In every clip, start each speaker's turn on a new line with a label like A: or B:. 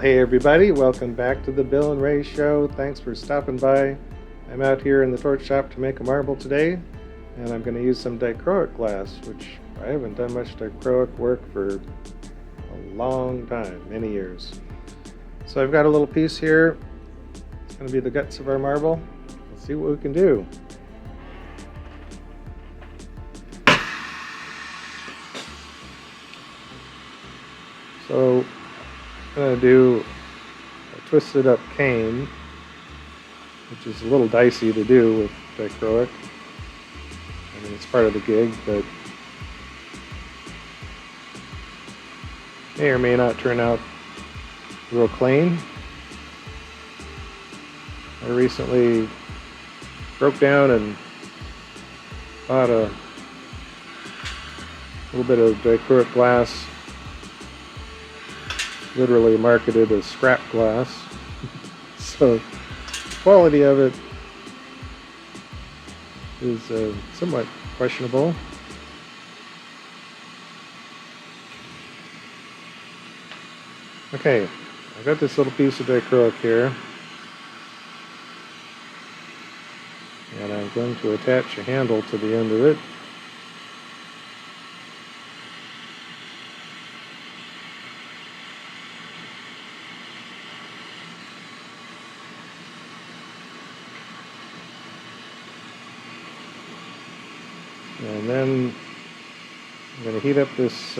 A: Hey everybody, welcome back to the Bill and Ray Show. Thanks for stopping by. I'm out here in the torch shop to make a marble today, and I'm going to use some dichroic glass, which I haven't done much dichroic work for a long time, many years. So I've got a little piece here. It's going to be the guts of our marble. Let's see what we can do. So I'm going to do a twisted up cane, which is a little dicey to do with dichroic. I mean, it's part of the gig, but may or may not turn out real clean. I recently broke down and bought a little bit of dichroic glass, literally marketed as scrap glass. So the quality of it is somewhat questionable. Okay, I got this little piece of dichroic here, and I'm going to attach a handle to the end of it. And then I'm going to heat up this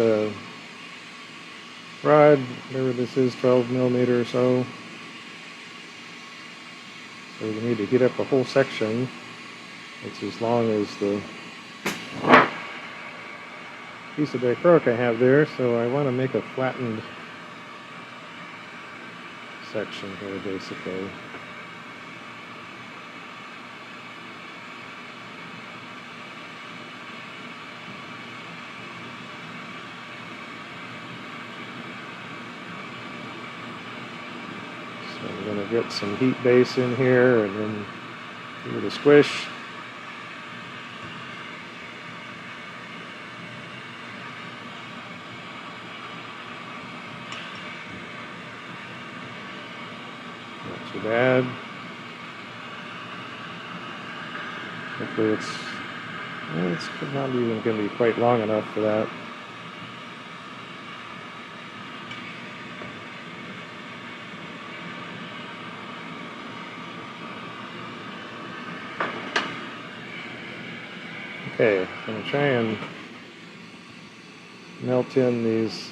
A: rod, whatever this is, 12 millimeter or so. So we need to heat up a whole section. It's as long as the piece of dichroic I have there, so I want to make a flattened section here, basically. I'm going to get some heat base in here and then give it a squish. Not too bad. Hopefully it's not even going to be quite long enough for that. Okay, I'm going to try and melt in these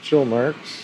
A: chill marks.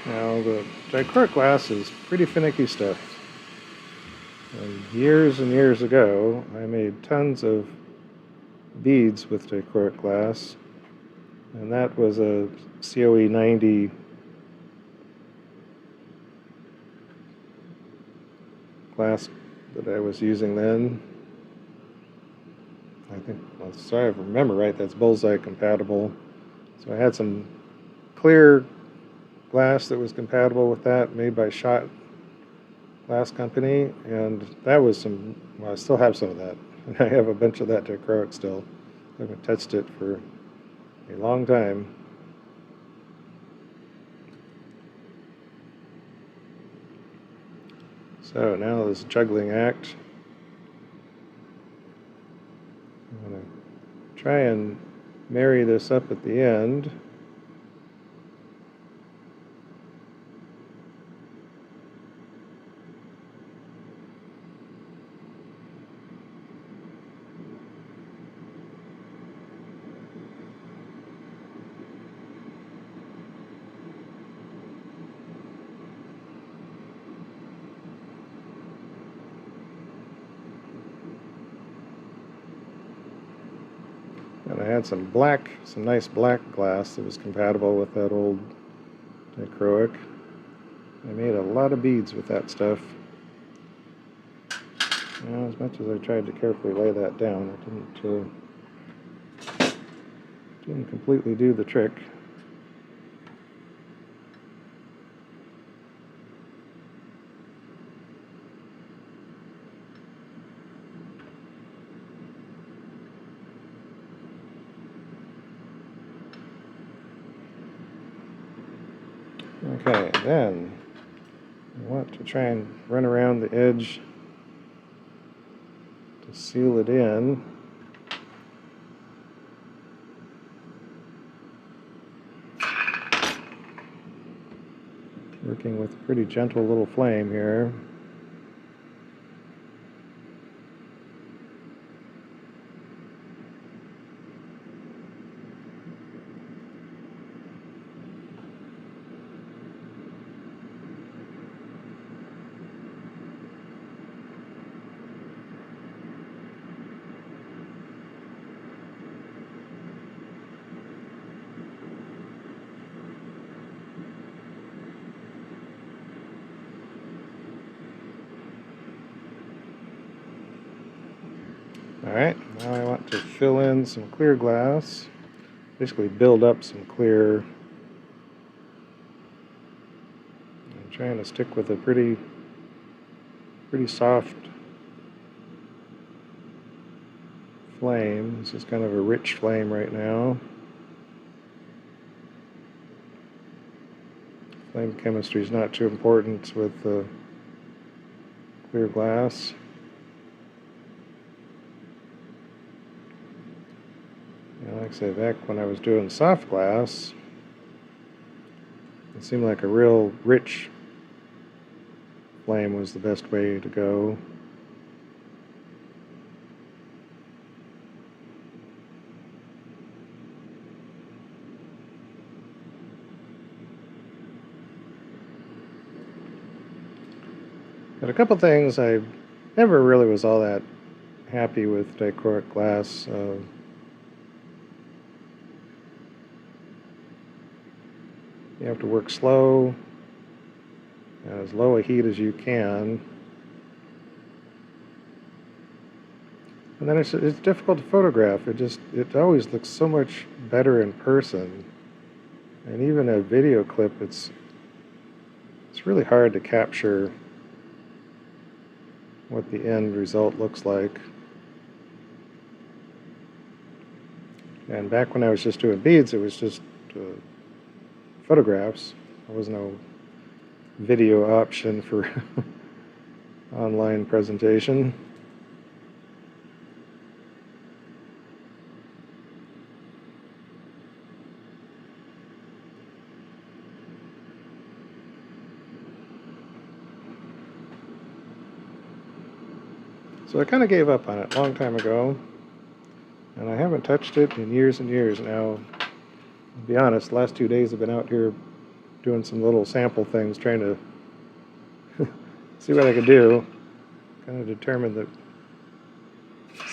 A: Now, the dichroic glass is pretty finicky stuff. And years and years ago, I made tons of beads with dichroic glass, and that was a COE 90 glass that I was using then. I think, well, so I remember right, that's bullseye compatible. So I had some clear glass that was compatible with that, made by Shot Glass Company, and that was some, well, I still have some of that. And I have a bunch of that dichroic still. I haven't touched it for a long time. So now this juggling act. I'm going to try and marry this up at the end. And I had some nice black glass that was compatible with that old dichroic. I made a lot of beads with that stuff. Now, as much as I tried to carefully lay that down, it didn't completely do the trick. Okay, then I want to try and run around the edge to seal it in. Working with a pretty gentle little flame here. Alright, now I want to fill in some clear glass, basically build up some clear. I'm trying to stick with a pretty soft flame. This is kind of a rich flame right now. Flame chemistry is not too important with the clear glass. Like I say, back when I was doing soft glass, it seemed like a real rich flame was the best way to go. But a couple things I never really was all that happy with dichroic glass. You have to work slow, as low a heat as you can. And then it's difficult to photograph. It always looks so much better in person. And even a video clip, it's really hard to capture what the end result looks like. And back when I was just doing beads, it was just photographs. There was no video option for online presentation. So I kind of gave up on it a long time ago, and I haven't touched it in years and years now. To be honest, the last 2 days I've been out here doing some little sample things, trying to see what I could do. Kind of determined that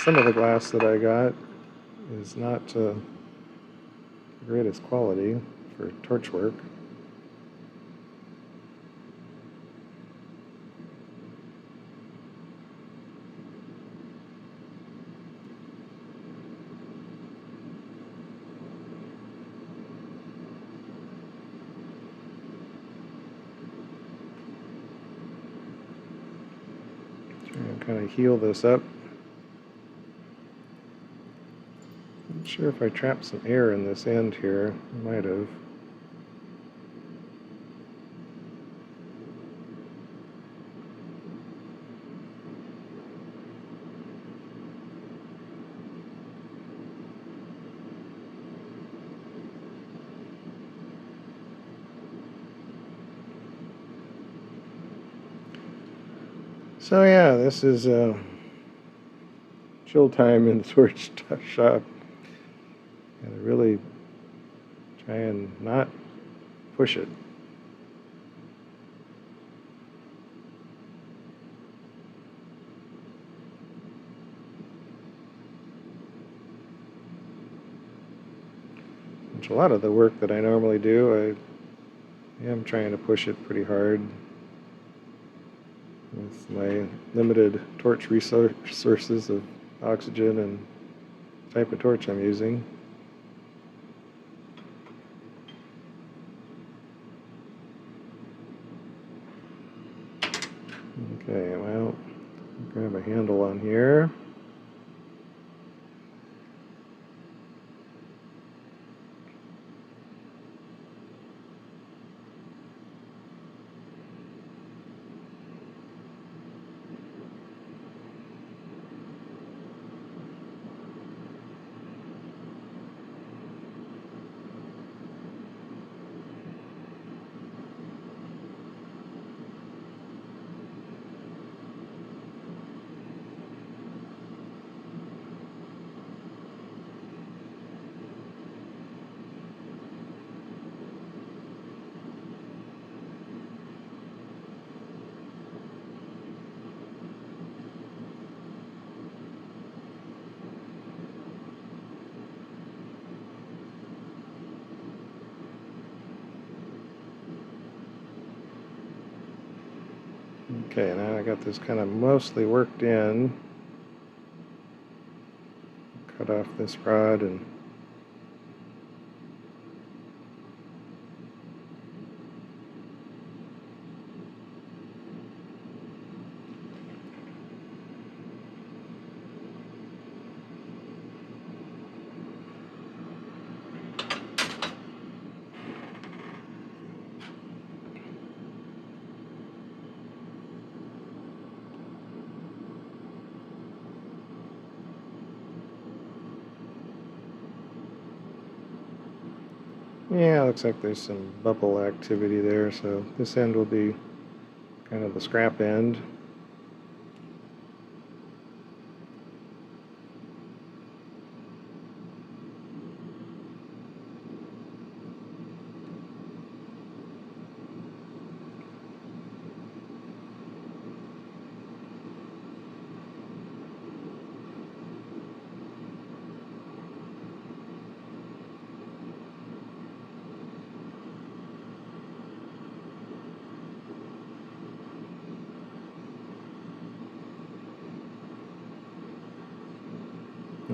A: some of the glass that I got is not the greatest quality for torch work. Kind of heal this up. Not sure if I trapped some air in this end here. I might have. So yeah, this is chill time in the torch shop. And I really try and not push it. Which a lot of the work that I normally do, I am trying to push it pretty hard with with my limited torch resources of oxygen and type of torch I'm using. Okay, well, grab a handle on here. Okay, now I got this kind of mostly worked in. Cut off this rod and yeah, looks like there's some bubble activity there, so this end will be kind of the scrap end.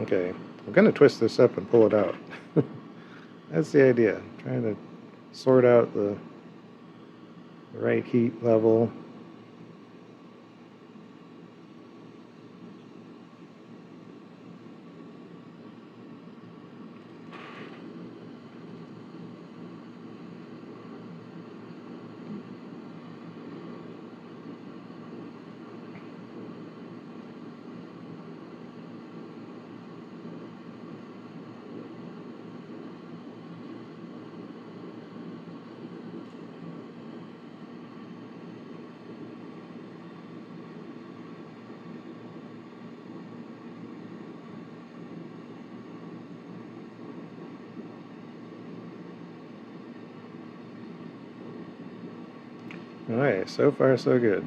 A: Okay, I'm going to twist this up and pull it out. That's the idea, trying to sort out the right heat level. Alright, so far so good.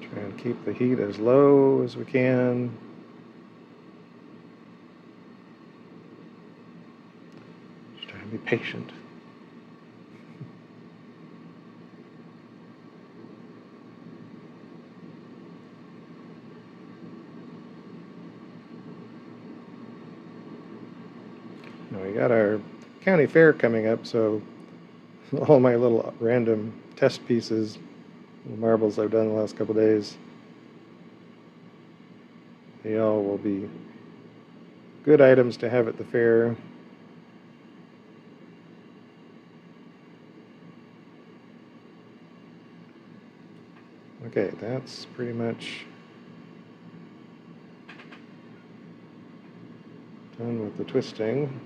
A: Try and keep the heat as low as we can. Just try and be patient. Now we got our county fair coming up, so all my little random test pieces, marbles I've done the last couple days, they all will be good items to have at the fair. Okay, that's pretty much done with the twisting.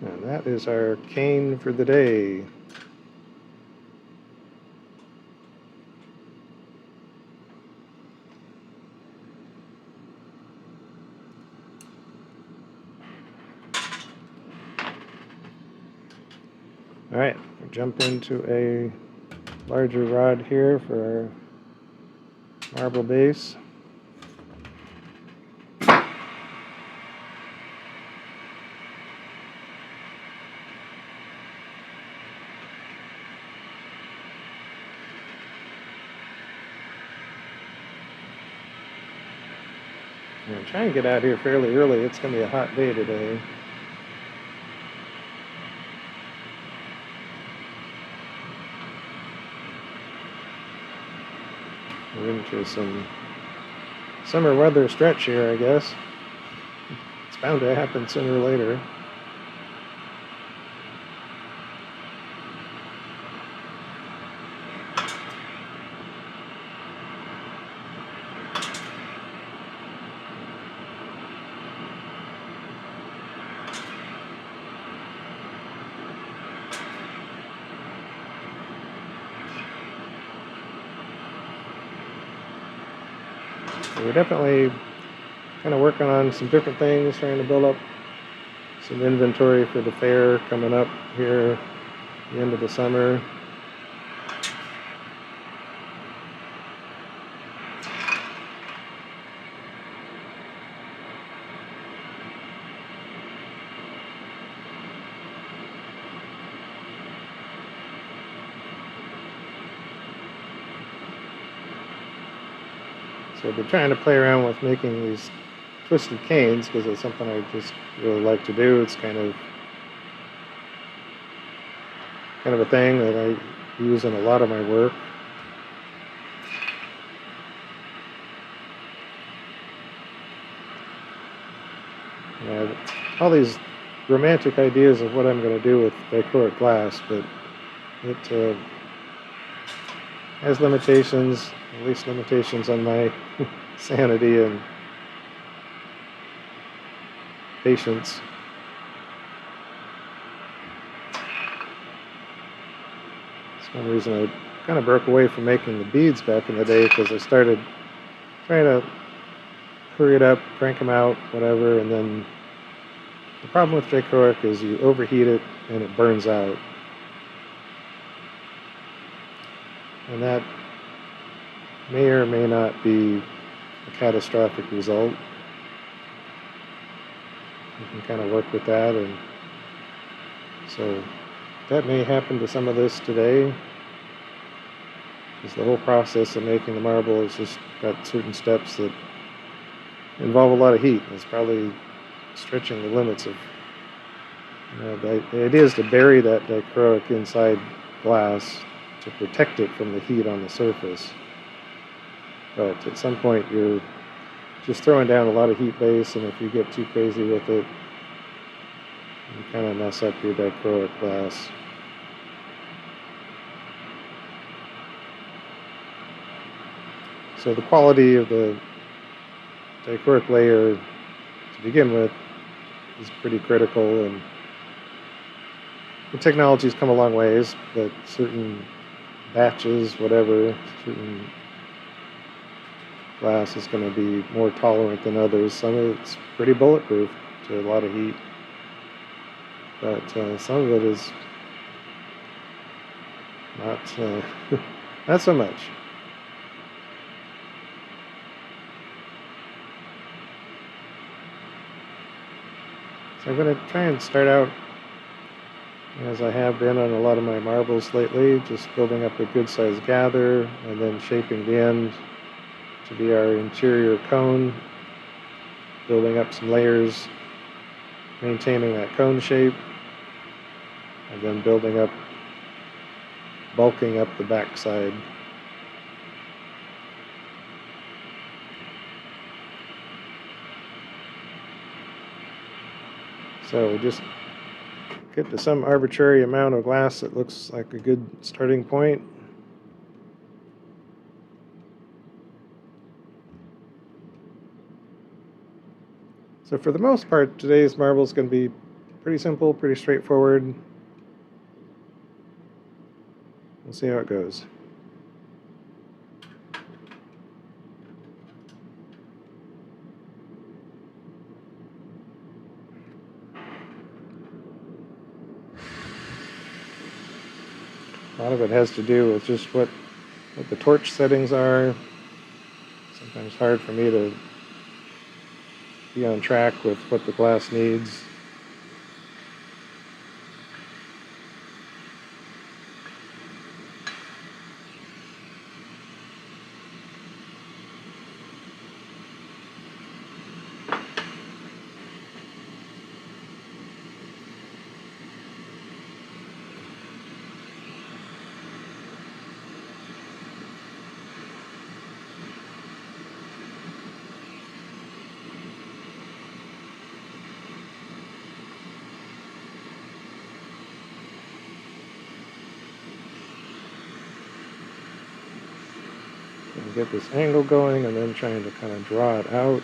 A: And that is our cane for the day. Alright, we'll jump into a larger rod here for our marble base. I'm going to try and get out here fairly early. It's going to be a hot day today. We're into some summer weather stretch here, I guess. It's bound to happen sooner or later. We're definitely kind of working on some different things, trying to build up some inventory for the fair coming up here at the end of the summer. So I've been trying to play around with making these twisted canes because it's something I just really like to do. It's kind of a thing that I use in a lot of my work. And I have all these romantic ideas of what I'm going to do with dichroic glass, but it has limitations, at least limitations on my sanity and patience. That's one reason I kind of broke away from making the beads back in the day, because I started trying to hurry it up, crank them out, whatever, and then the problem with dichroic is you overheat it and it burns out. And that may or may not be a catastrophic result. You can kind of work with that, and so that may happen to some of this today, because the whole process of making the marble has just got certain steps that involve a lot of heat. It's probably stretching the limits of, the idea is to bury that dichroic inside glass to protect it from the heat on the surface. But at some point you're just throwing down a lot of heat base, and if you get too crazy with it, you kind of mess up your dichroic glass. So the quality of the dichroic layer to begin with is pretty critical, and the technology's come a long ways, but certain batches, whatever, certain glass is going to be more tolerant than others. Some of it's pretty bulletproof to a lot of heat, but some of it is not, not so much. So I'm going to try and start out, as I have been on a lot of my marbles lately, just building up a good sized gather and then shaping the end to be our interior cone, building up some layers, maintaining that cone shape, and then building up, bulking up the backside. So just get to some arbitrary amount of glass that looks like a good starting point. So for the most part, today's marble is going to be pretty simple, pretty straightforward. We'll see how it goes. A lot of it has to do with just what the torch settings are. Sometimes hard for me to be on track with what the glass needs. And get this angle going and then trying to kind of draw it out.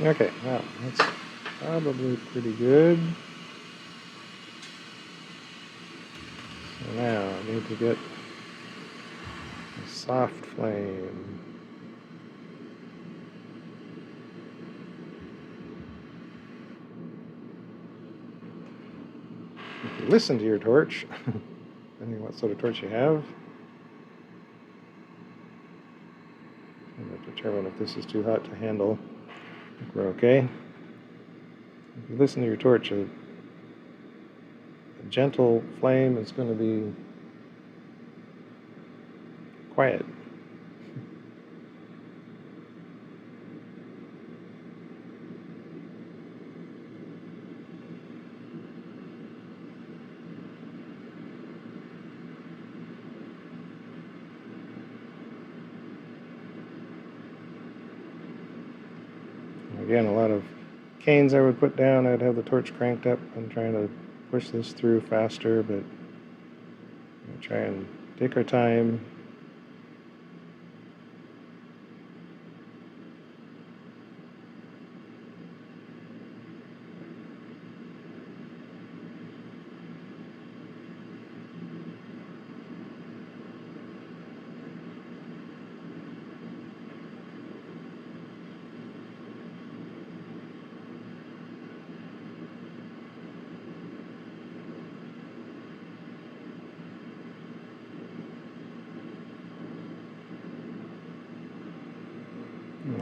A: Okay, now that's probably pretty good. So now I need to get a soft flame. If you listen to your torch, depending on what sort of torch you have, and determine if this is too hot to handle. I think we're okay. If you listen to your torch, a gentle flame is going to be quiet. Again, a lot of canes I would put down. I'd have the torch cranked up and trying to push this through faster, but we'll try and take our time.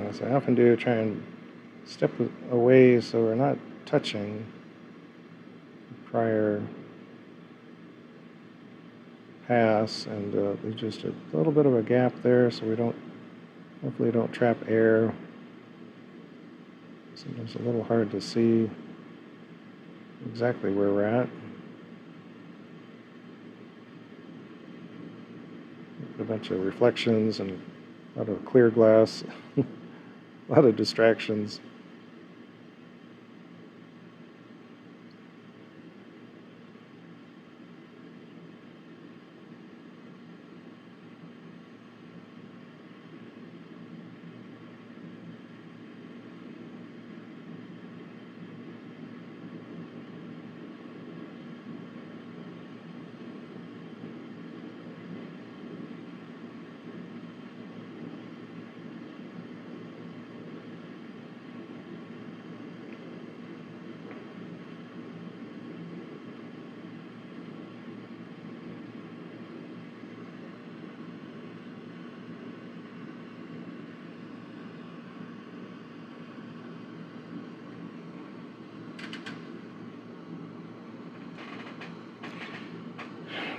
A: As I often do, try and step away so we're not touching the prior pass, and there's just a little bit of a gap there so we hopefully don't trap air. Sometimes a little hard to see exactly where we're at. A bunch of reflections and a lot of clear glass. A lot of distractions.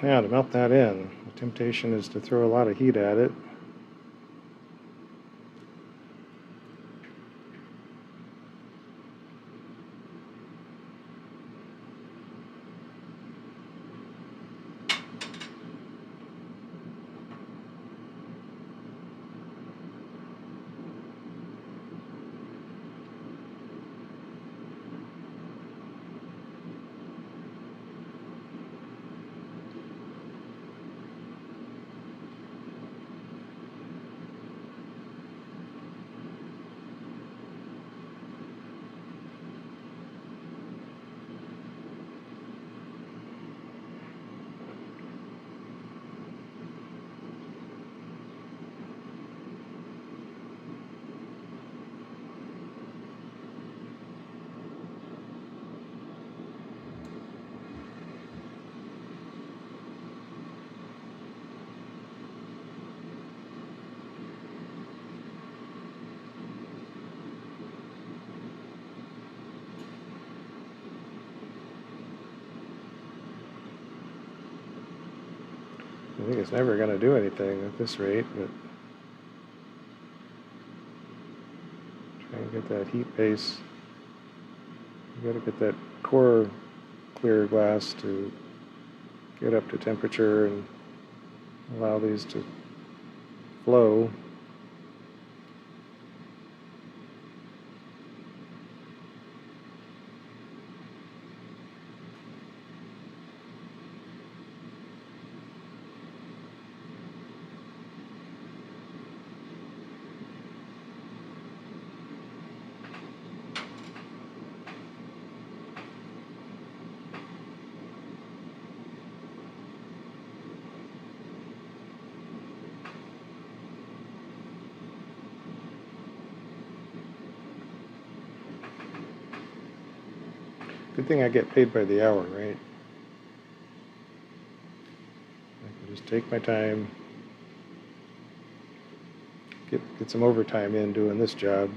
A: Now to melt that in, the temptation is to throw a lot of heat at it. I think it's never going to do anything at this rate, but try and get that heat base. You got to get that core clear glass to get up to temperature and allow these to flow. Good thing I get paid by the hour, right? I can just take my time, get some overtime in doing this job.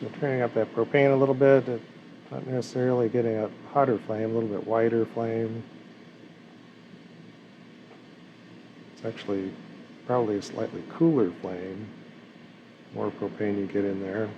A: So turning up that propane a little bit, not necessarily getting a hotter flame, a little bit wider flame. It's actually probably a slightly cooler flame. More propane you get in there.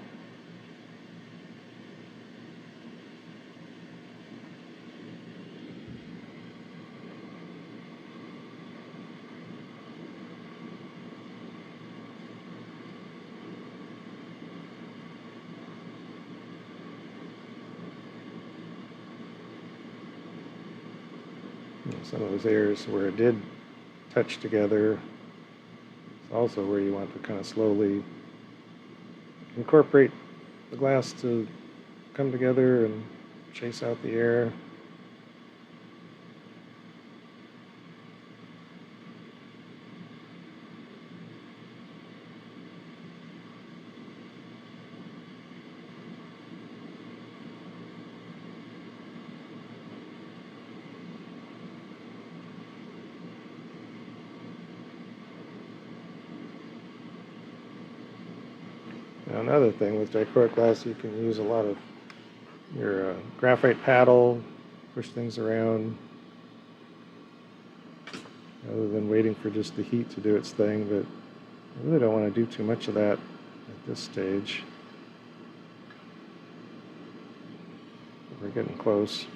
A: Some of those areas where it did touch together is also where you want to kind of slowly incorporate the glass to come together and chase out the air. Now, another thing with dichroic glass, you can use a lot of your graphite paddle, push things around, rather than waiting for just the heat to do its thing, but I really don't want to do too much of that at this stage. We're getting close.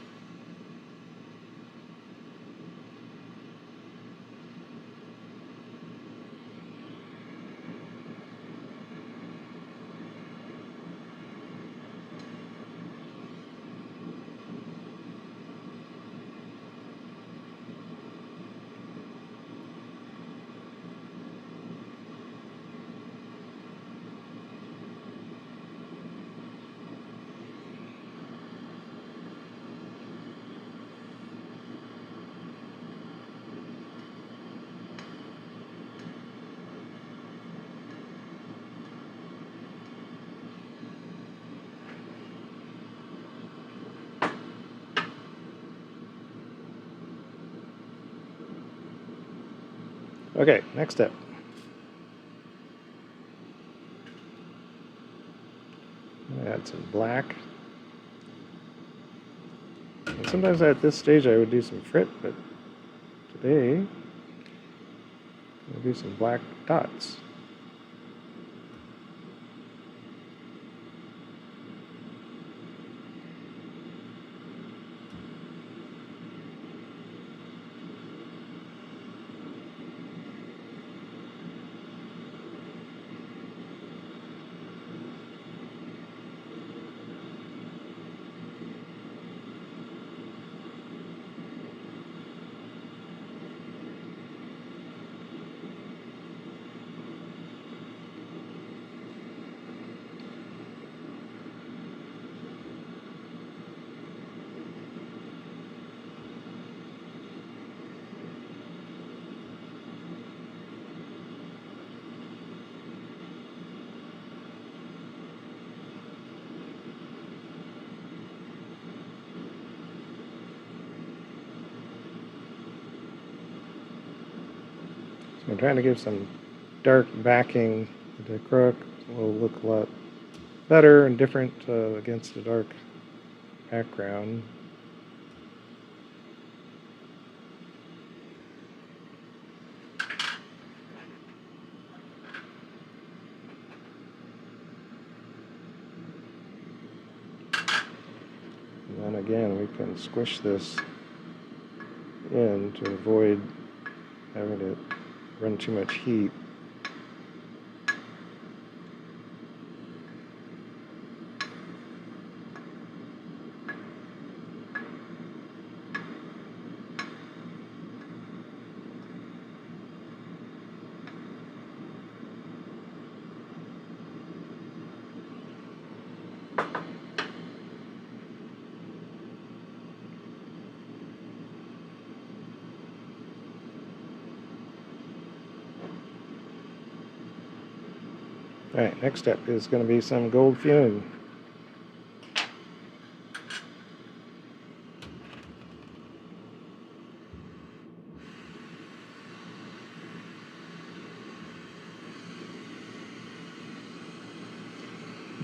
A: Okay, next step. Add some black. And sometimes at this stage I would do some frit, but today I'll do some black dots. I'm trying to give some dark backing. The dichroic will look a lot better and different against a dark background. And then again, we can squish this in to avoid having it run too much heat. Alright, next step is going to be some gold fume.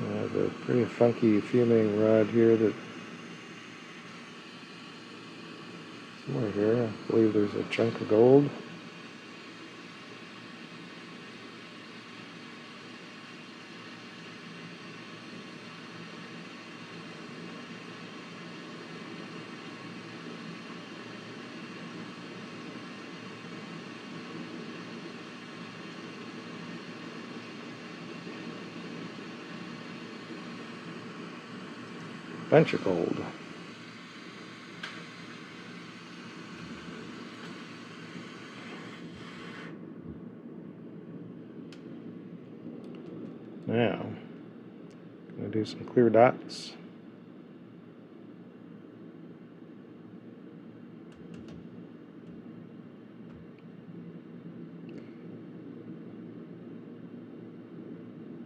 A: I have a pretty funky fuming rod here that somewhere here, I believe there's a chunk of gold. Bunch of gold. Now, I'm going to do some clear dots.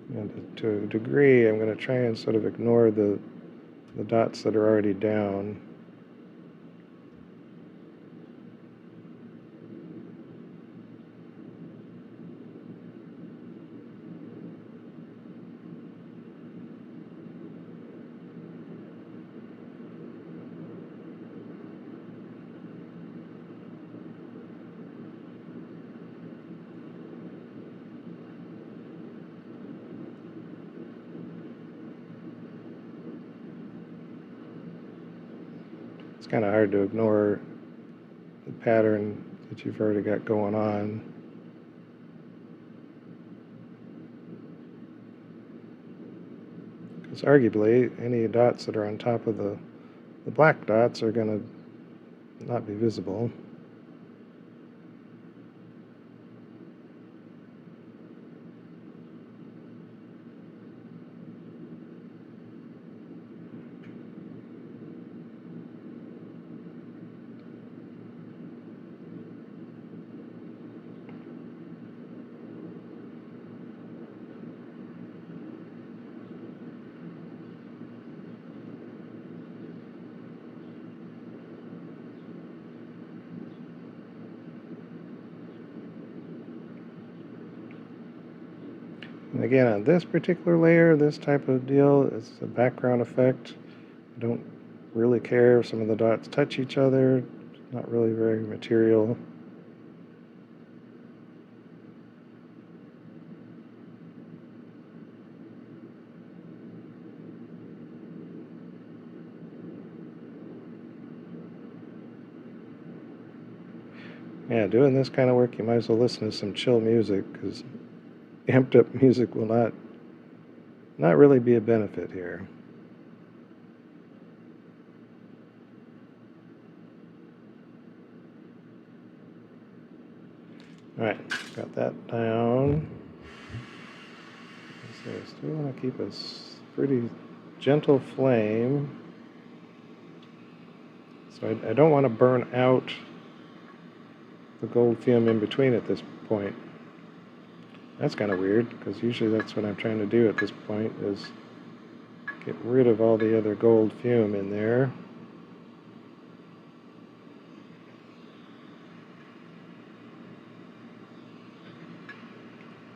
A: And to a degree, I'm going to try and sort of ignore the dots that are already down. It's kind of hard to ignore the pattern that you've already got going on. Because arguably, any dots that are on top of the black dots are going to not be visible. And again, on this particular layer, this type of deal is a background effect. I don't really care if some of the dots touch each other. It's not really very material. Yeah, doing this kind of work, you might as well listen to some chill music, because amped up music will not really be a benefit here. Alright, got that down. So I still want to keep a pretty gentle flame. So I don't want to burn out the gold fume in between at this point. That's kind of weird, because usually that's what I'm trying to do at this point, is get rid of all the other gold fume in there.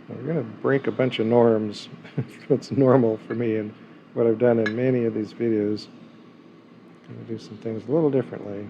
A: We're going to break a bunch of norms. What's normal for me and what I've done in many of these videos. I'm going to do some things a little differently.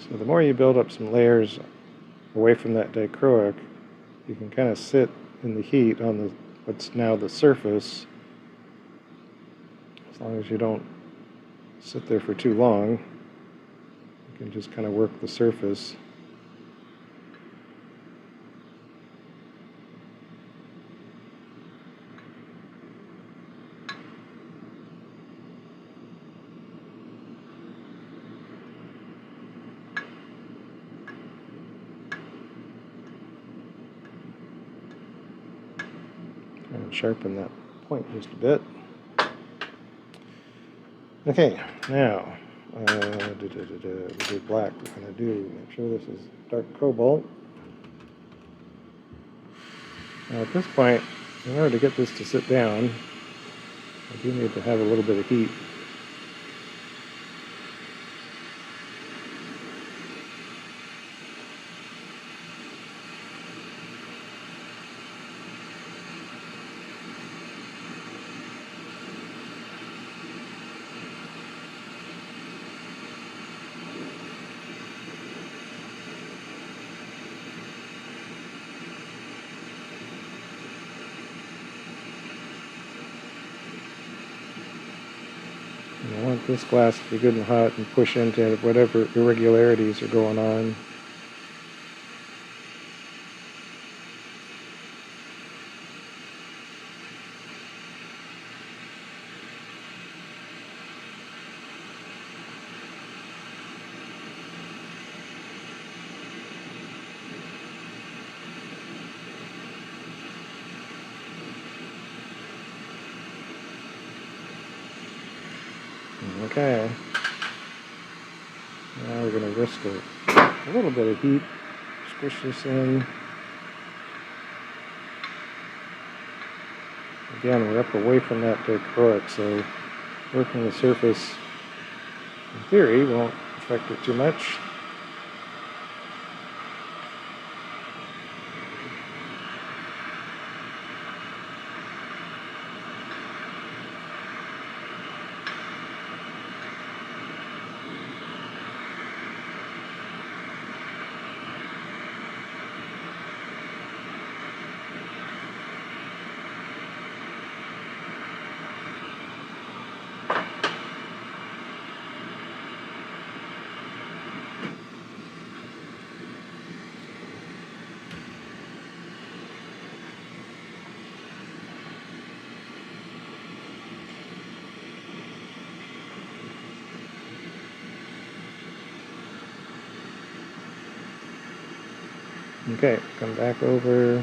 A: So the more you build up some layers away from that dichroic, you can kind of sit in the heat on the what's now the surface, as long as you don't sit there for too long. You can just kind of work the surface. And sharpen that point just a bit. Okay, now we do black. We're going to do, make sure this is dark cobalt. Now at this point, in order to get this to sit down, I do need to have a little bit of heat. I want this glass to be good and hot and push into whatever irregularities are going on. Okay, now we're going to risk a little bit of heat, squish this in. Again, we're up away from that dichroic, so working the surface, in theory, won't affect it too much. Okay, come back over.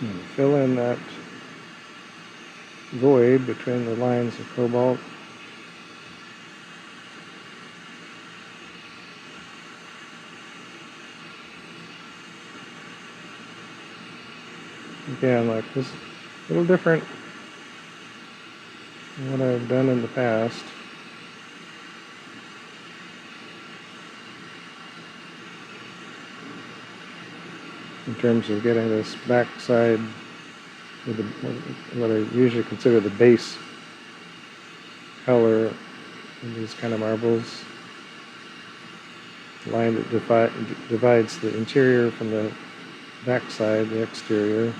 A: And fill in that void between the lines of cobalt. Again, like this, a little different than what I've done in the past. In terms of getting this backside with what I usually consider the base color in these kind of marbles. Line that divides the interior from the backside, the exterior.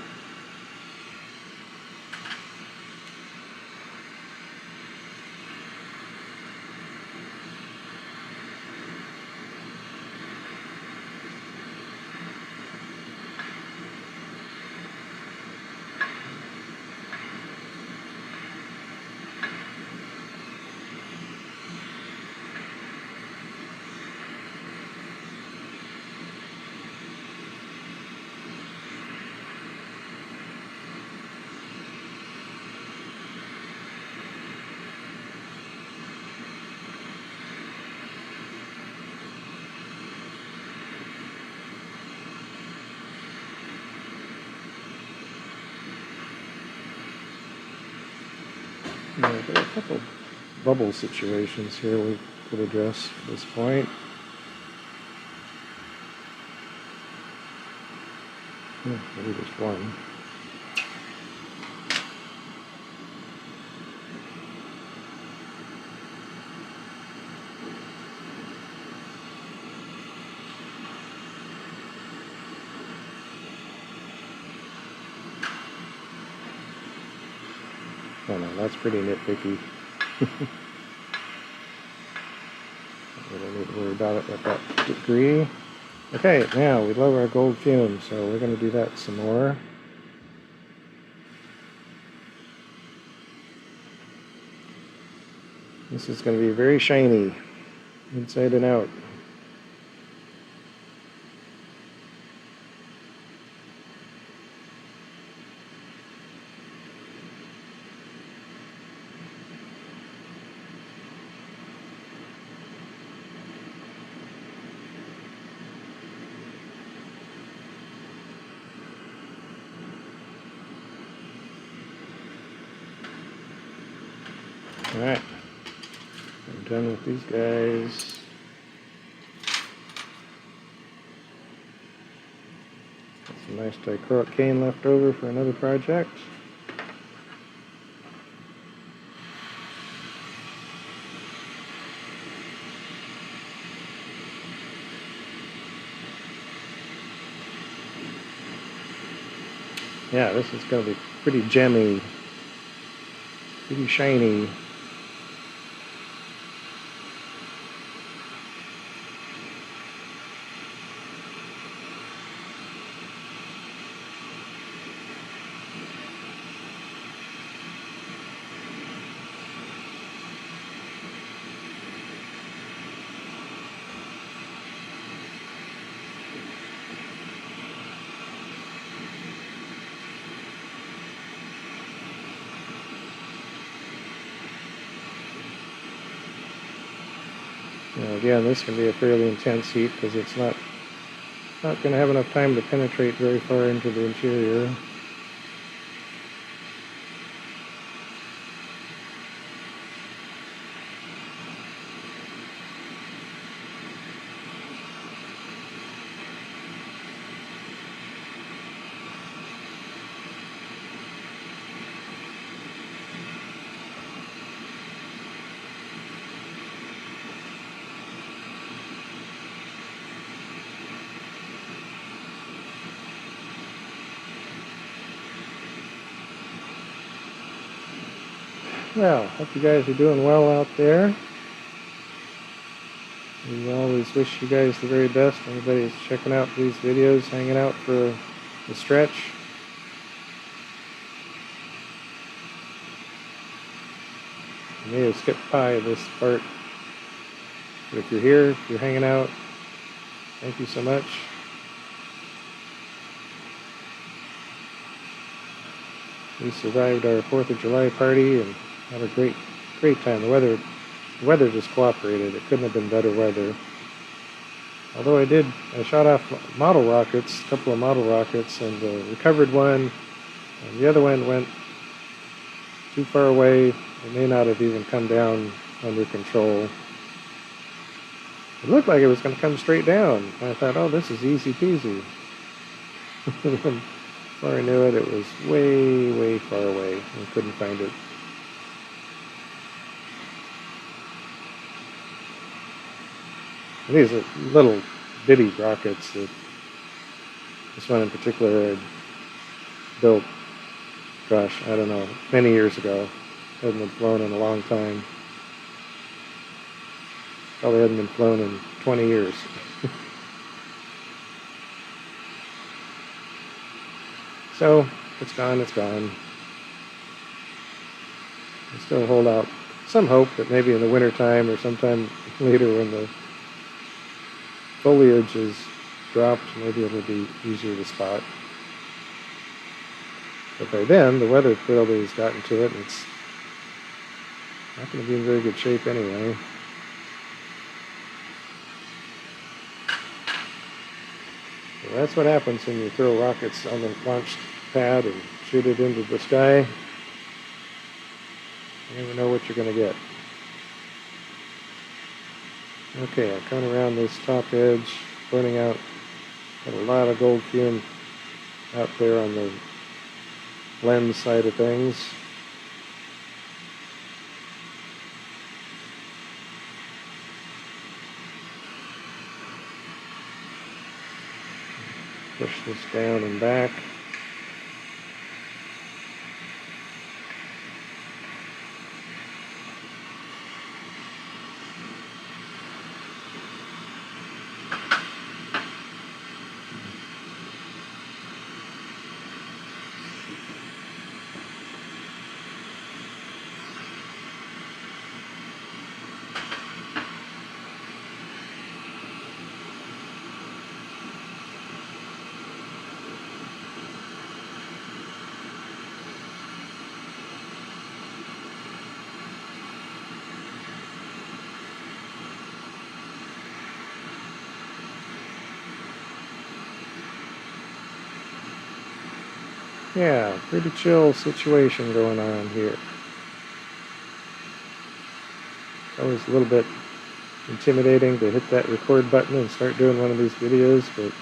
A: There are a couple bubble situations here we could address at this point. Maybe just one. Oh no, that's pretty nitpicky. We don't need to worry about it at that degree. Okay, now we love our gold fume, so we're going to do that some more. This is going to be very shiny, inside and out. Alright, I'm done with these guys. Got some nice dichroic cane left over for another project. Yeah, this is going to be pretty gemmy, pretty shiny. Now again, this can be a fairly intense heat because it's not going to have enough time to penetrate very far into the interior. Well, hope you guys are doing well out there. We always wish you guys the very best. Everybody's checking out these videos, hanging out for the stretch. I may have skipped by this part, but if you're here, if you're hanging out, thank you so much. We survived our 4th of July party and had a great time. The weather just cooperated. It couldn't have been better weather. Although I shot off model rockets, a couple of model rockets, and recovered one, and the other one went too far away. It may not have even come down under control. It looked like it was going to come straight down. I thought, oh, this is easy peasy. Before I knew it, it was way, way far away. I couldn't find it. And these are little bitty rockets that this one in particular I built, gosh, I don't know, many years ago. Hadn't been flown in a long time. Probably hadn't been flown in 20 years. So, it's gone, it's gone. I still hold out some hope that maybe in the wintertime or sometime later when the foliage is dropped, maybe it'll be easier to spot. But by then, the weather probably has gotten to it, and it's not going to be in very good shape anyway. So that's what happens when you throw rockets on the launch pad and shoot it into the sky. You never know what you're going to get. Okay, I'm coming around this top edge, pointing out, got a lot of gold fume out there on the lens side of things. Push this down and back. Yeah, pretty chill situation going on here. It's always a little bit intimidating to hit that record button and start doing one of these videos, but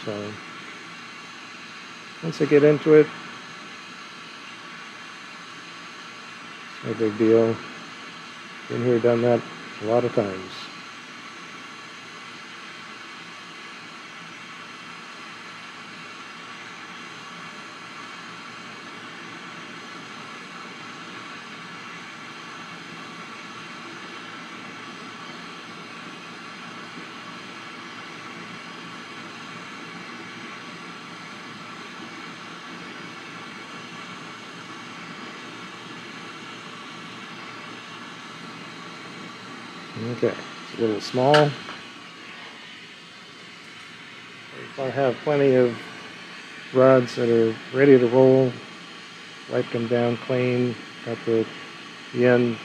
A: once I get into it, it's no big deal. Been here, done that a lot of times. Okay, it's a little small. If I have plenty of rods that are ready to roll, wipe them down clean, got the end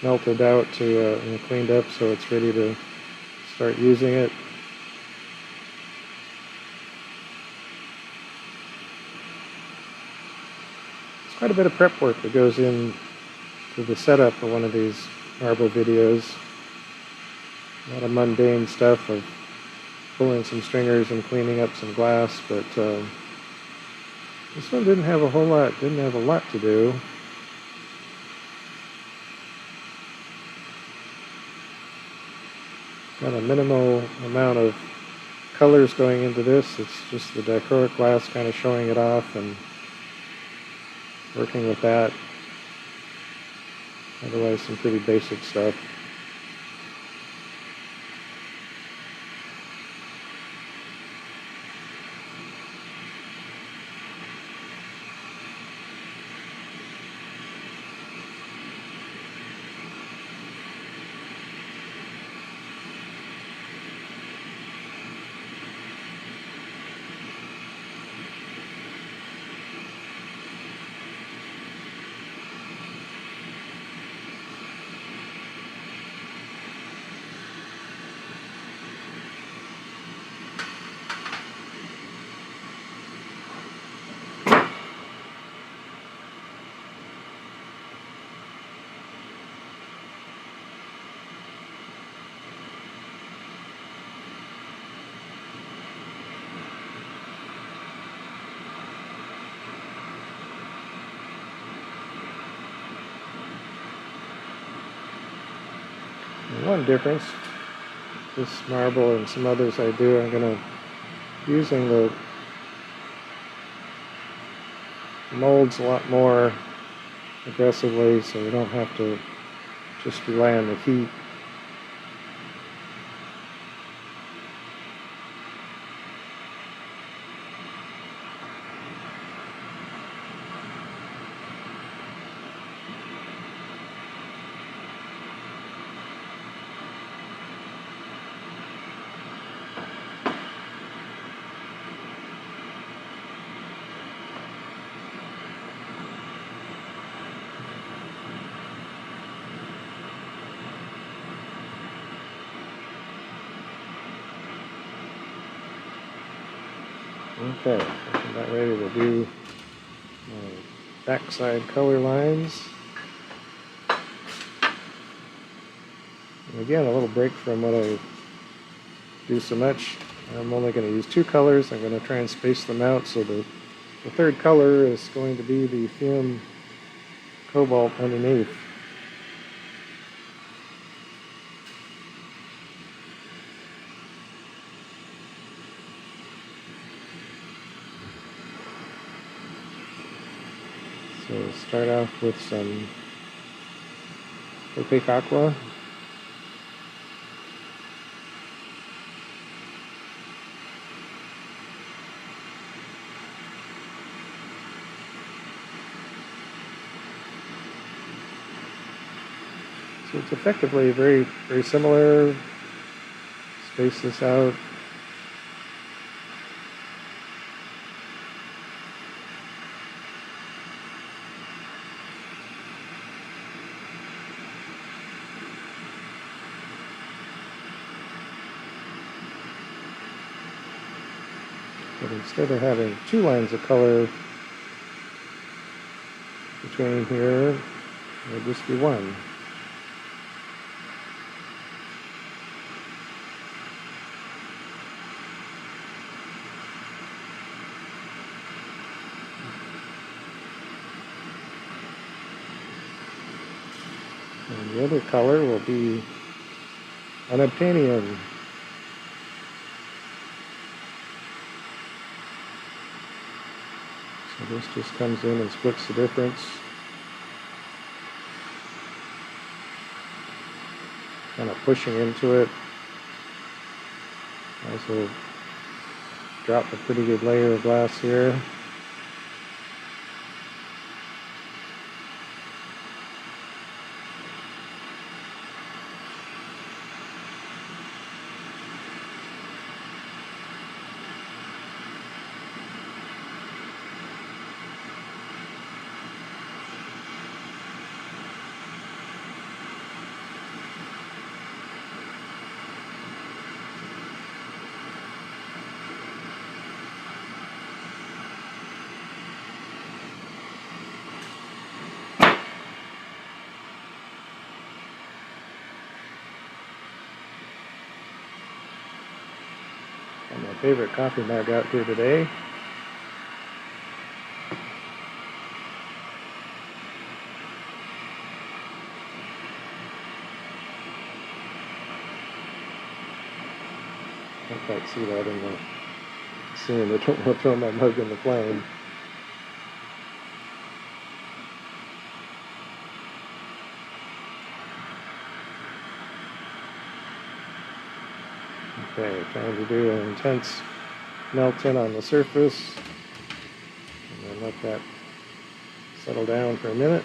A: melted out to and cleaned up so it's ready to start using it. It's quite a bit of prep work that goes in to the setup for one of these marble videos. A lot of mundane stuff of pulling some stringers and cleaning up some glass, but this one didn't have a lot to do. Got a minimal amount of colors going into this. It's just the dichroic glass kind of showing it off and working with that. Otherwise, some pretty basic stuff. One difference, this marble and some others I do, I'm going to using the molds a lot more aggressively, so we don't have to just rely on the heat. Okay, I'm about ready to do my backside color lines. And again, a little break from what I do so much. I'm only going to use 2 colors. I'm going to try and space them out, so the third color is going to be the fumed cobalt underneath. So start off with some opaque aqua. So it's effectively very, very similar. Space this out. But instead of having 2 lines of color between here, it'll just be 1. And the other color will be Unobtanium. So this just comes in and splits the difference. Kind of pushing into it. Also drop a pretty good layer of glass here. Got my favorite coffee mug out here today. Can't quite see that in the scene. I don't want to throw my mug in the flame. Okay, trying to do an intense melt in on the surface, and then let that settle down for a minute.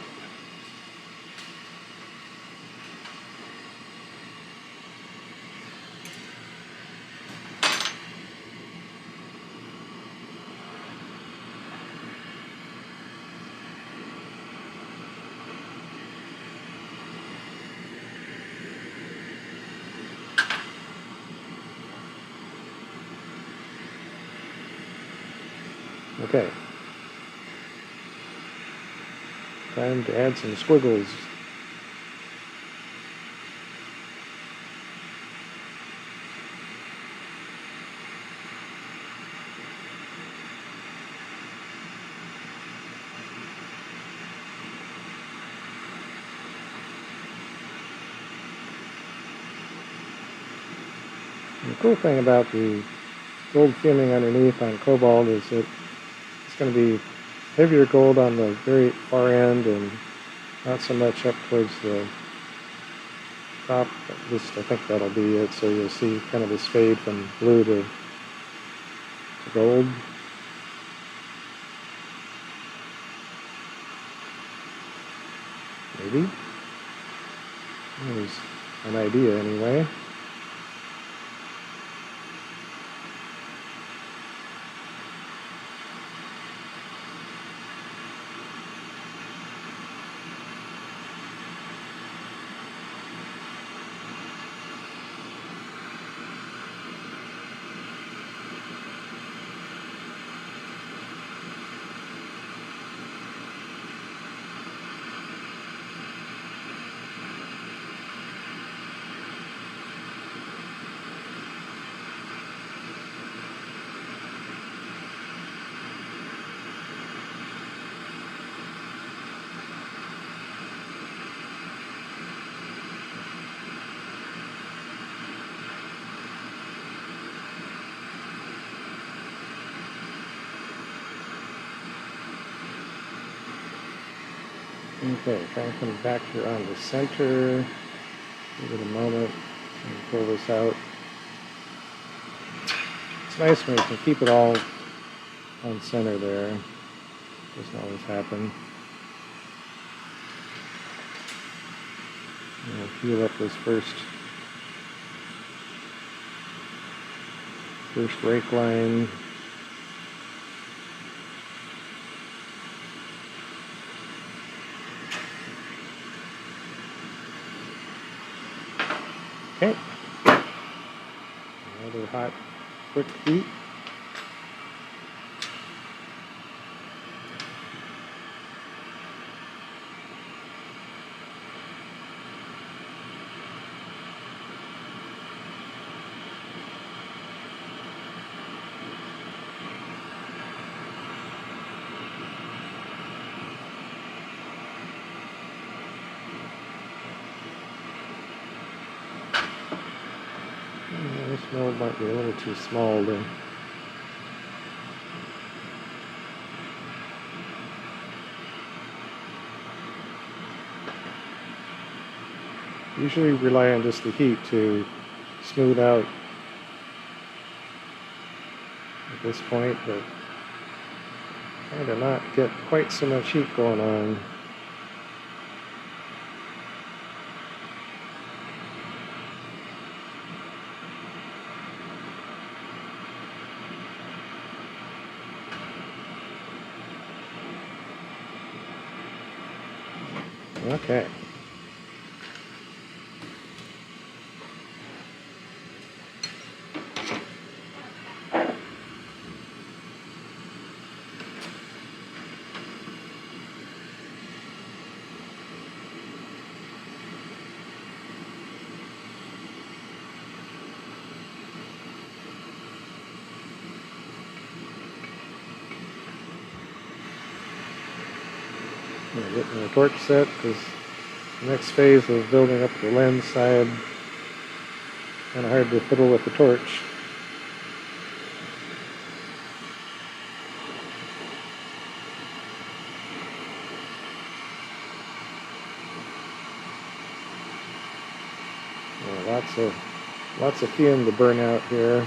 A: Okay. Time to add some squiggles. And the cool thing about the gold fuming underneath on Cobalt is that it's going to be heavier gold on the very far end and not so much up towards the top. At least I think that'll be it. So you'll see kind of this fade from blue to gold. Maybe. There's an idea anyway. Okay, try to come back here on the center. Give it a moment and pull this out. It's nice when you can keep it all on center there. Doesn't always happen. And we'll heal up this first rake line. Okay. Another hot, quick heat. This mold might be a little too small to usually rely on just the heat to smooth out at this point, but trying to not get quite so much heat going on. Okay. Getting the torch set because the next phase of building up the lens side, kind of hard to fiddle with the torch. Lots of fume to burn out here,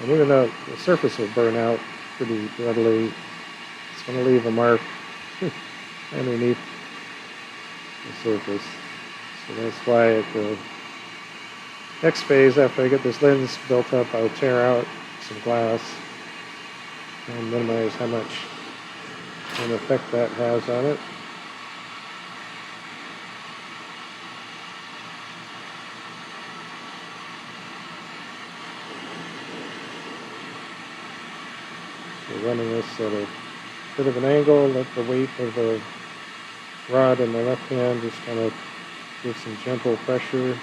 A: and even though the surface will burn out pretty readily, it's going to leave a mark underneath the surface. So that's why at the next phase, after I get this lens built up, I'll tear out some glass and minimize how much an effect that has on it. So running this at a bit of an angle, let the weight of the rod in my left hand just kind of give some gentle pressure.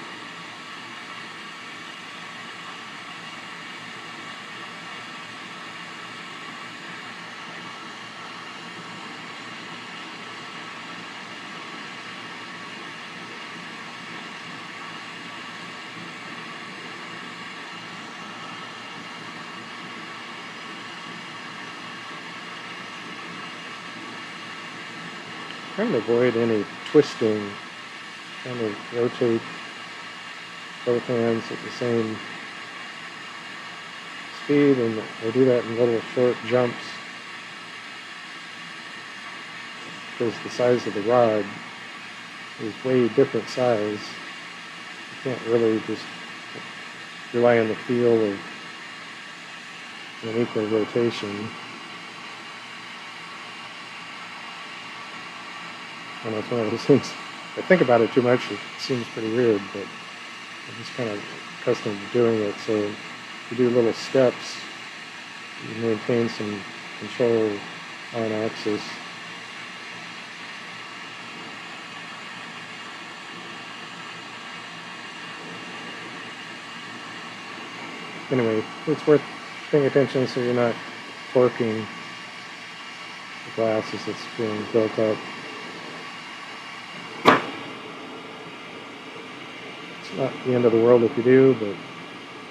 A: Trying to avoid any twisting, kind of rotate both hands at the same speed, and I do that in little short jumps because the size of the rod is way different size. You can't really just rely on the feel of an equal rotation. And it's one of those things, if I think about it too much, it seems pretty weird, but I'm just kind of accustomed to doing it. So you do little steps, you maintain some control on axis. Anyway, it's worth paying attention so you're not torquing the glass as it's being built up. Not the end of the world if you do, but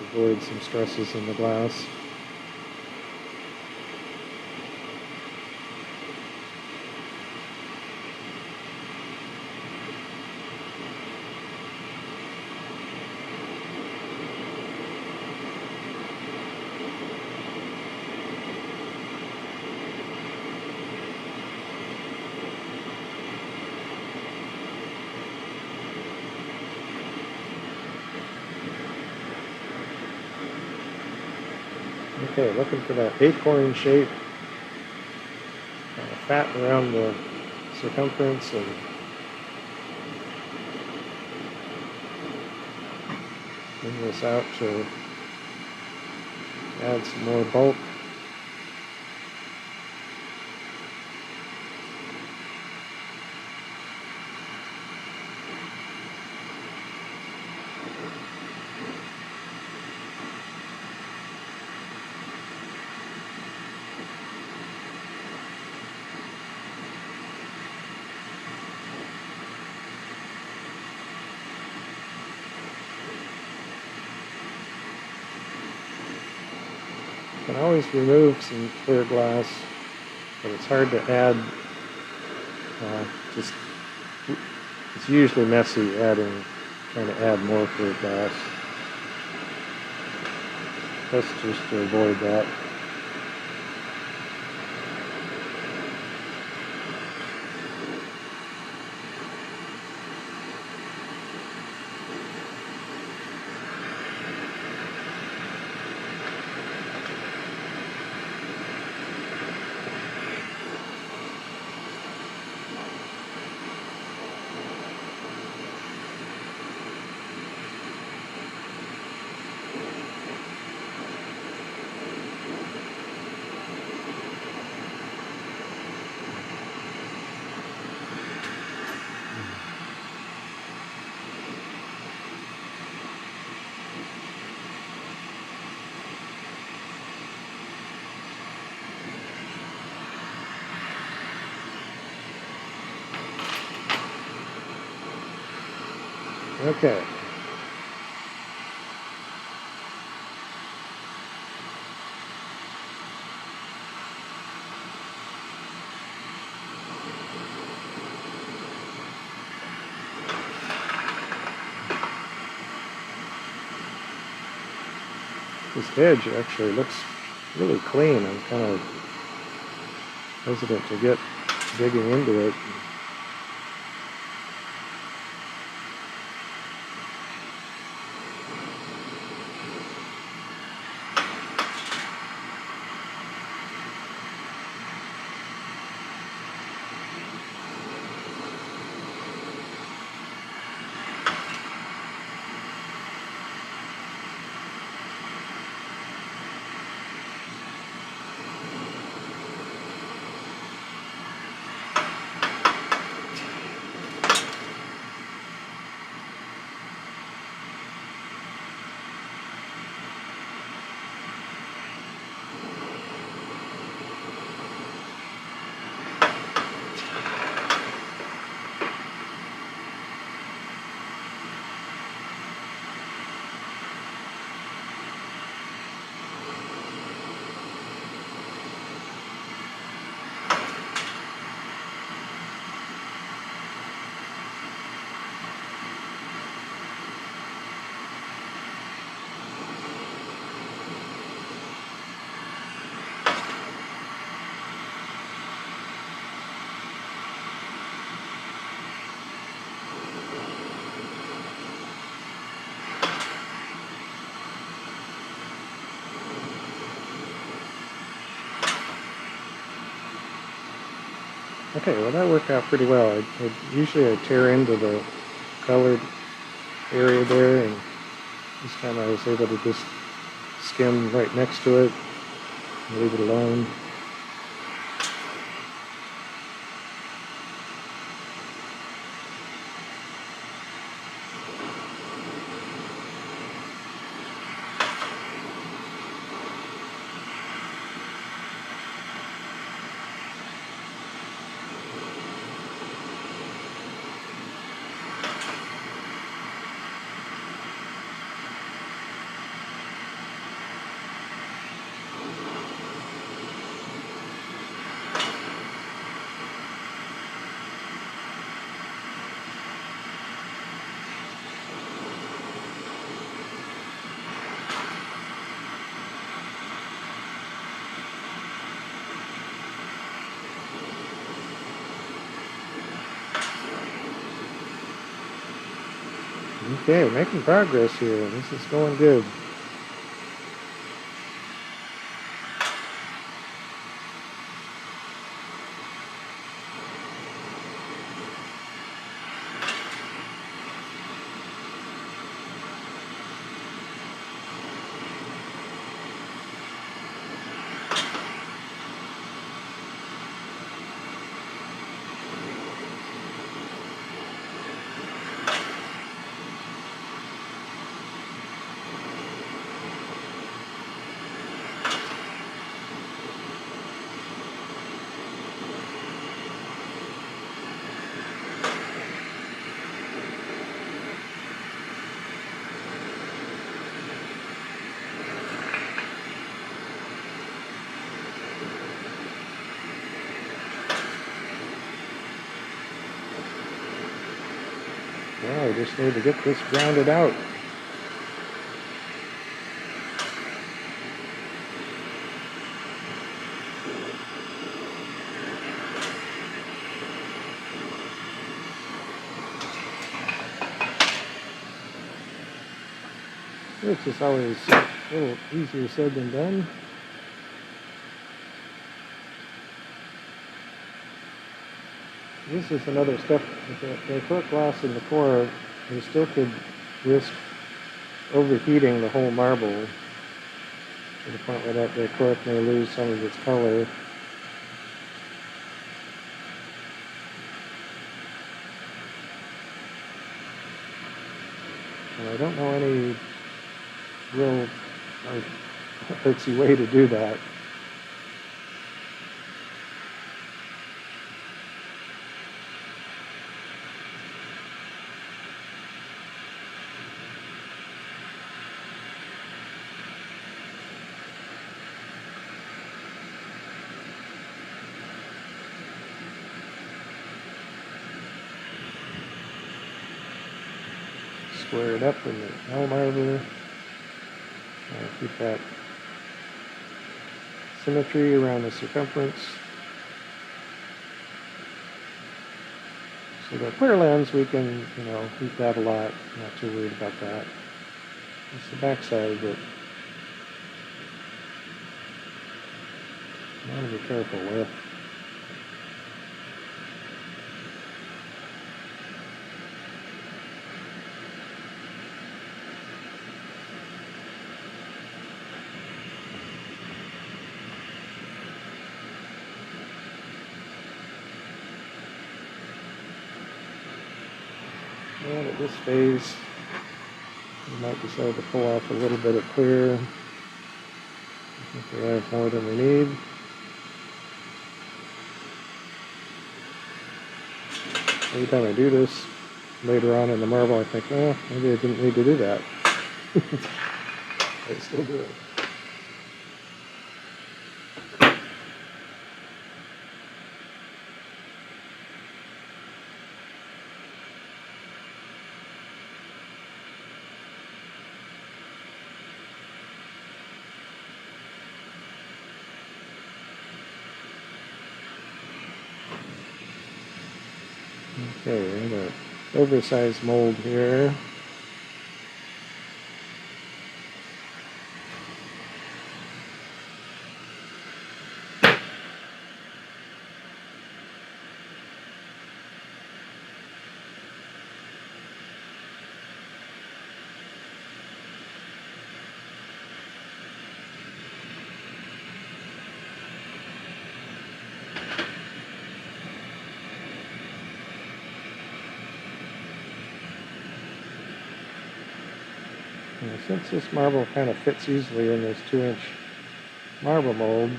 A: avoid some stresses in the glass. Okay, looking for that acorn shape, fat around the circumference, and bring this out to add some more bulk. You can always remove some clear glass, but it's hard to add. Just it's usually messy trying to add more clear glass. Best just to avoid that. Okay. This edge actually looks really clean. I'm kind of hesitant to get digging into it. Okay, well that worked out pretty well. Usually I tear into the colored area there, and this time I was able to just skim right next to it and leave it alone. Okay, making progress here. This is going good. just need to get this grounded out. Which is always a little easier said than done. This is another step with the dichroic glass in the core. You still could risk overheating the whole marble to the point where that dichroic may lose some of its color. And I don't know any real artsy way to do that. Square it up in the elm arbor. Keep that symmetry around the circumference. So the clear lens, we can, heat that a lot. Not too worried about that. It's the back side that I want to be careful with. And at this phase, we might decide to pull off a little bit of clear. I think we have more than we need. Every time I do this, later on in the marble, I think, well, maybe I didn't need to do that. I still do it. Okay, we have an oversized mold here. And since this marble kind of fits easily in this 2-inch marble mold,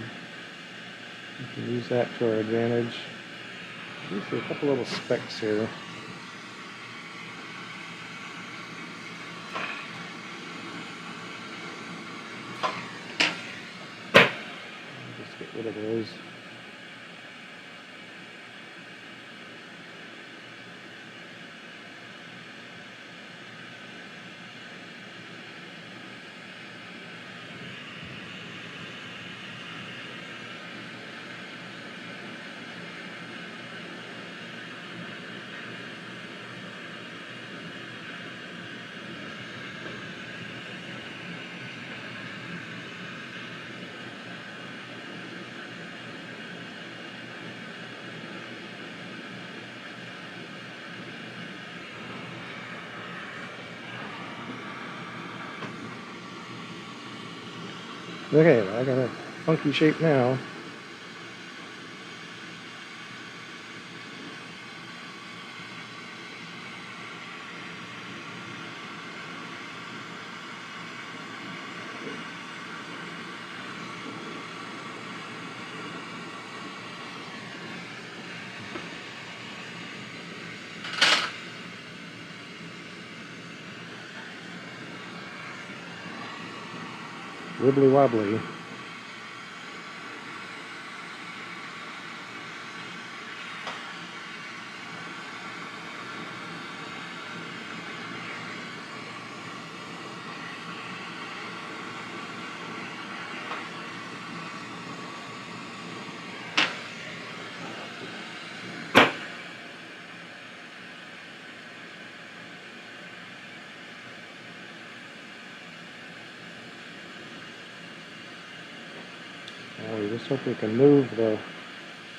A: we can use that to our advantage. These are a couple little specks here. Just get rid of those. Okay, I got a funky shape now. Wibbly wobbly. just hope we can move the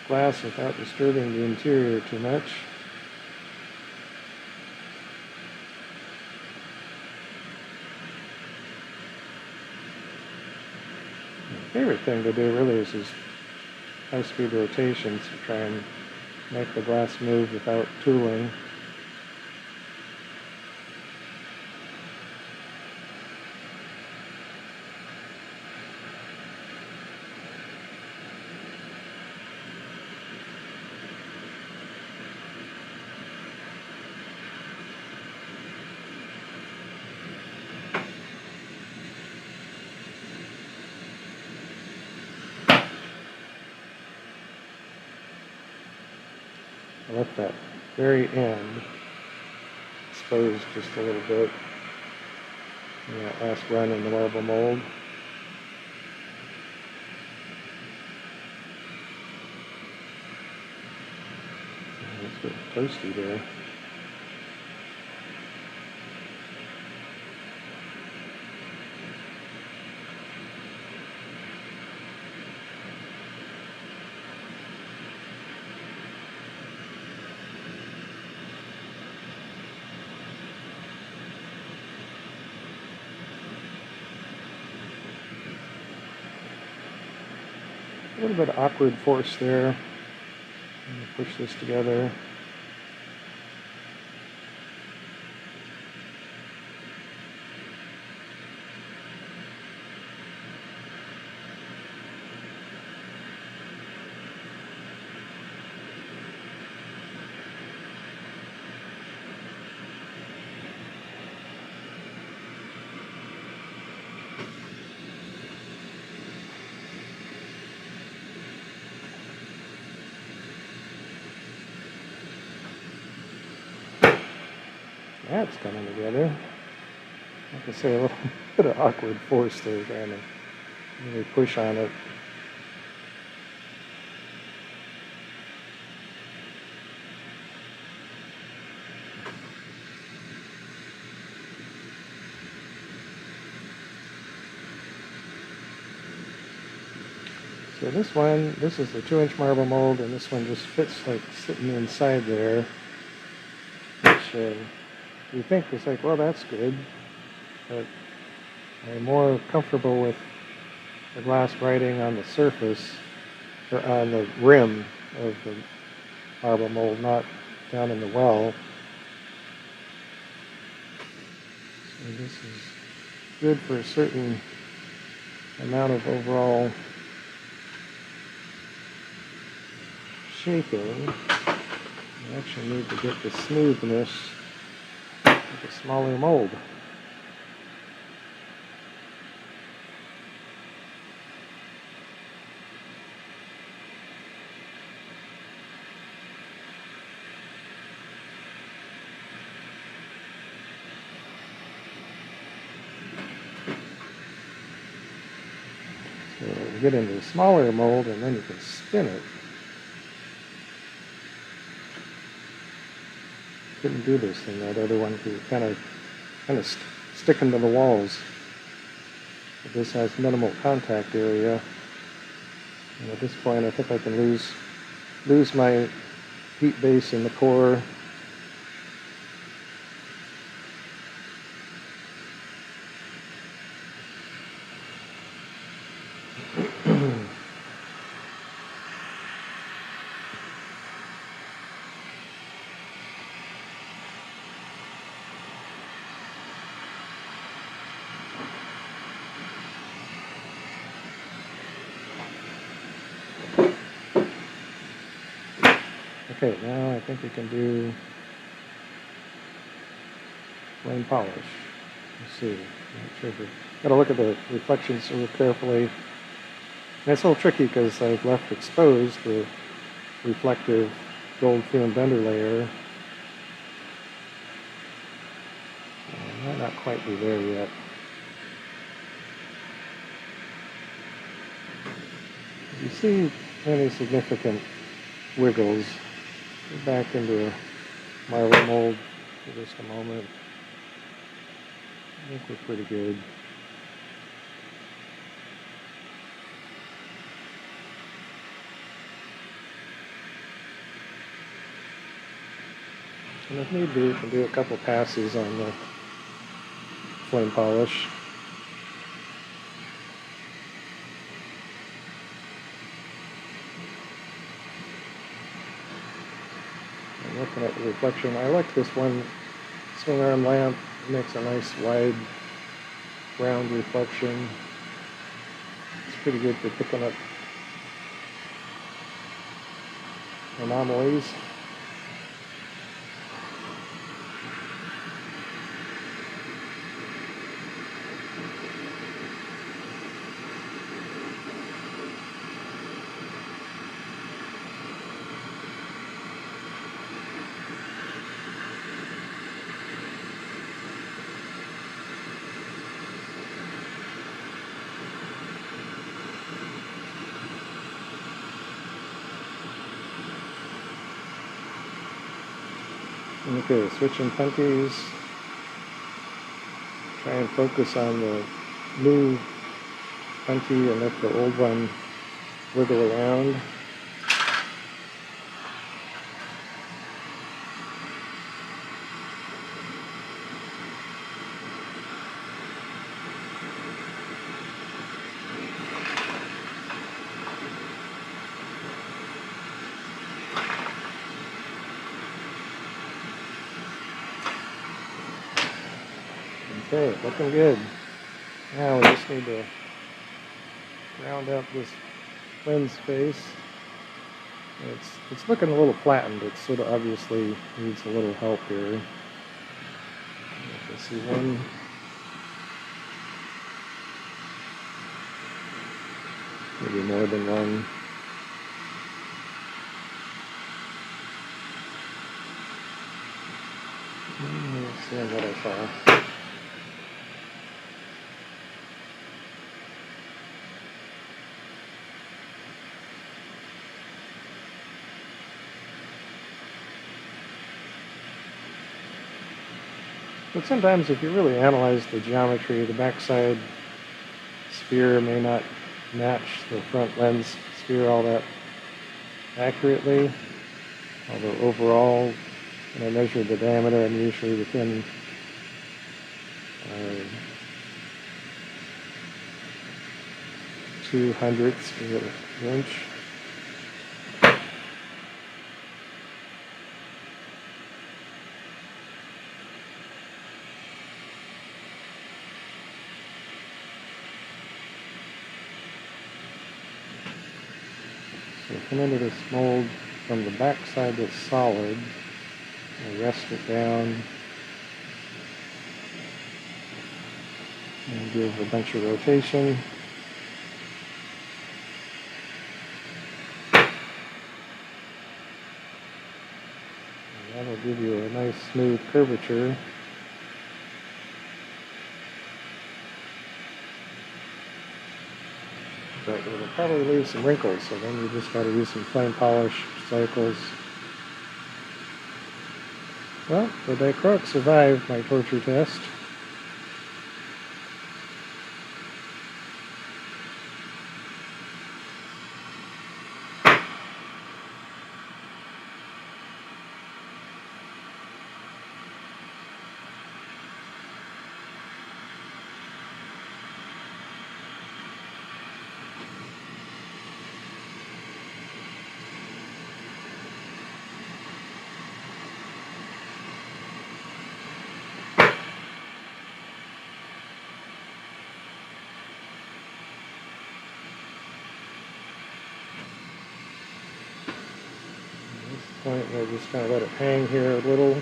A: glass without disturbing the interior too much. My favorite thing to do really is just high-speed rotations to try and make the glass move without tooling. I left that very end exposed just a little bit in that last run in the marble mold. It's a bit toasty there. A little bit of awkward force there. Push this together. That's coming together. Like I say, a little bit of awkward force there, trying to really push on it. So this one, this is the 2-inch marble mold, and this one just fits like sitting inside there, which you think it's like, well, that's good, but I'm more comfortable with the glass writing on the surface, or on the rim of the marble mold, not down in the well. So this is good for a certain amount of overall shaping. You actually need to get the smoothness with a smaller mold. So you get into a smaller mold and then you can spin it. Couldn't do this in that other one because it kind of sticking to the walls. But this has minimal contact area, and at this point I think I can lose my heat base in the core. Okay, now I think we can do flame polish. Let's see. Not sure if we gotta look at the reflections real carefully. And it's a little tricky because I've left exposed the reflective gold fumed under layer. I might not quite be there yet. If you see any significant wiggles, go back into a marble mold for just a moment. I think we're pretty good. And if need be, you can do a couple passes on the flame polish. And looking at the reflection, I like this one swing arm lamp. It makes a nice wide round reflection. It's pretty good for picking up anomalies. Okay, switching punties. Try and focus on the new punty and let the old one wiggle around. Okay, looking good. Now we just need to round out this lens face. It's looking a little flattened. It sort of obviously needs a little help here. Let's see one. Maybe more than one. Let's see what I saw. But sometimes if you really analyze the geometry, the backside sphere may not match the front lens sphere all that accurately. Although overall, when I measure the diameter, I'm usually within 2/100ths of an inch. So come into this mold from the back side that's solid, and rest it down, and give a bunch of rotation. And that'll give you a nice smooth curvature. But it'll probably leave some wrinkles, so then you just got to use some flame polish cycles. Well, the Dichroic survived my torture test. Point, we'll just kind of let it hang here a little.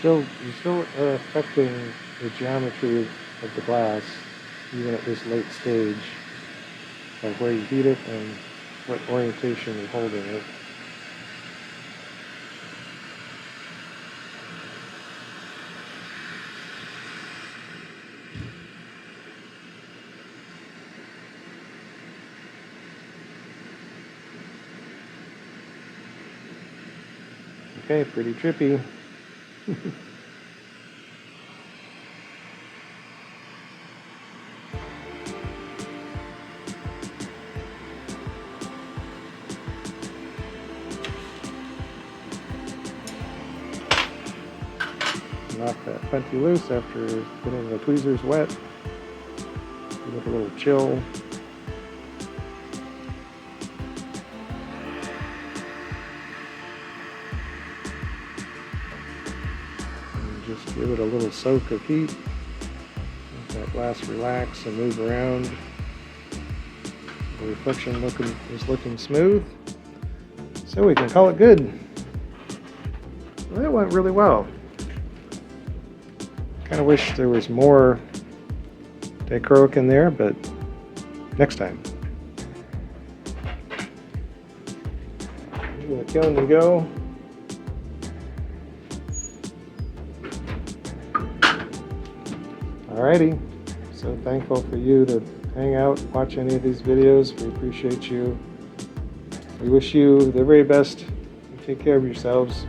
A: You're still affecting the geometry of the glass, even at this late stage, by where you heat it and what orientation you're holding it. Okay, pretty trippy. knock that plenty loose after getting the tweezers wet. Give it a little chill. And just give it a little soak of heat. Let that glass relax and move around. The reflection is looking smooth. So we can call it good. Well, that went really well. Kind of wish there was more dichroic in there, but next time. I'm going to kiln and go. Alrighty, so thankful for you to hang out, watch any of these videos. We appreciate you. We wish you the very best. Take care of yourselves.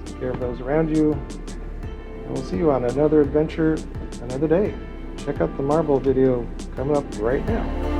A: Take care of those around you. And we'll see you on another adventure, another day. Check out the marble video coming up right now.